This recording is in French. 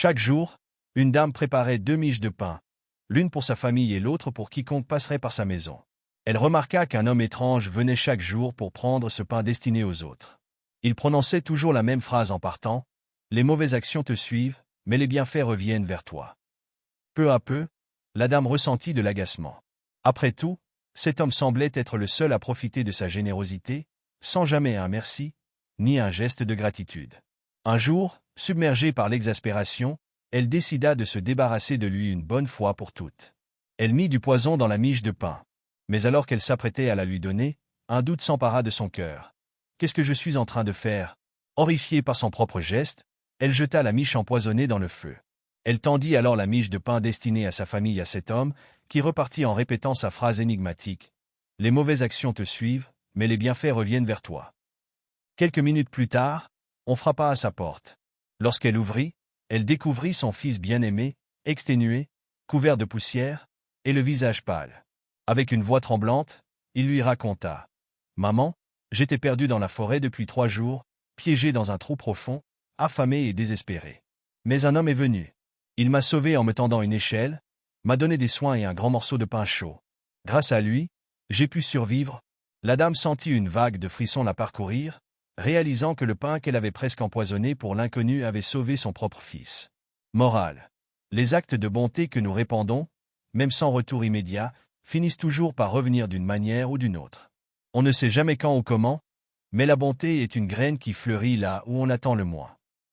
Chaque jour, une dame préparait 2 miches de pain, l'une pour sa famille et l'autre pour quiconque passerait par sa maison. Elle remarqua qu'un homme étrange venait chaque jour pour prendre ce pain destiné aux autres. Il prononçait toujours la même phrase en partant, « Les mauvaises actions te suivent, mais les bienfaits reviennent vers toi. » Peu à peu, la dame ressentit de l'agacement. Après tout, cet homme semblait être le seul à profiter de sa générosité, sans jamais un merci, ni un geste de gratitude. Un jour, submergée par l'exaspération, elle décida de se débarrasser de lui une bonne fois pour toutes. Elle mit du poison dans la miche de pain. Mais alors qu'elle s'apprêtait à la lui donner, un doute s'empara de son cœur. « Qu'est-ce que je suis en train de faire ?» Horrifiée par son propre geste, elle jeta la miche empoisonnée dans le feu. Elle tendit alors la miche de pain destinée à sa famille à cet homme, qui repartit en répétant sa phrase énigmatique. « Les mauvaises actions te suivent, mais les bienfaits reviennent vers toi. » Quelques minutes plus tard, on frappa à sa porte. Lorsqu'elle ouvrit, elle découvrit son fils bien-aimé, exténué, couvert de poussière, et le visage pâle. Avec une voix tremblante, il lui raconta. « Maman, j'étais perdu dans la forêt depuis 3 jours, piégé dans un trou profond, affamé et désespéré. Mais un homme est venu. Il m'a sauvé en me tendant une échelle, m'a donné des soins et un grand morceau de pain chaud. Grâce à lui, j'ai pu survivre. » La dame sentit une vague de frissons la parcourir, réalisant que le pain qu'elle avait presque empoisonné pour l'inconnu avait sauvé son propre fils. Morale. Les actes de bonté que nous répandons, même sans retour immédiat, finissent toujours par revenir d'une manière ou d'une autre. On ne sait jamais quand ou comment, mais la bonté est une graine qui fleurit là où on attend le moins.